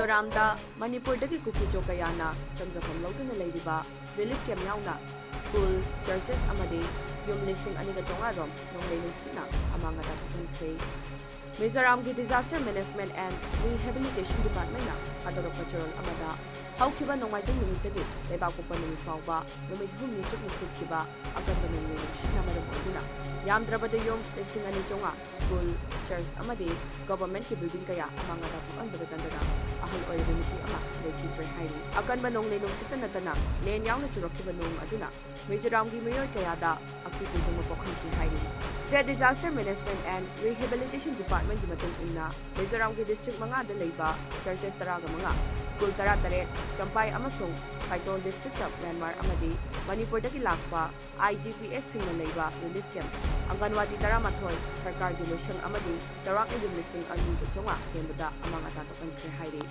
Mizoramda Manipurdagi kuki kayana chamjafam lauduna leiriba relief camp yaona school churches amadi yum listing aniga chongarom nonglei nungsitna amang thokhankhre. Mizoramgi disaster management and rehabilitation department na kadorok patrol amada haukiba nongmaijing numitagi lebak popa numit fauba numit humni chukni sitkiba akanba nonglei nungsitna maram oduna yamdrabada yum listing ani chonga school church amadi government ki building kaya amang thokhankhre dandana ahal oiriba nupi ama lekitre hairi akanba nonglei nungsitna natana len yauna churokkiba nong aduna Mizoramgi mayor kayada akiti juma thokhankhre hairi. State Disaster Management and Rehabilitation Department की मतुंग इन्ना मिजोरम के district मंगा the लेबा churches तरागा मंगा school तरा तरे चंपाई अमसों साइटोन डिस्ट्रिक्ट ऑफ लैंडमार्क अमदी मणिपुर की लाखपा IDPS सिंह लेबा रिलीफ कैंप अंगनवाड़ी तरा मथोय सरकार की मिशन अमदी चौराक लिसिंग अनी के चोंगा केंद्र अमंग अता थोखंख्रे हाइरे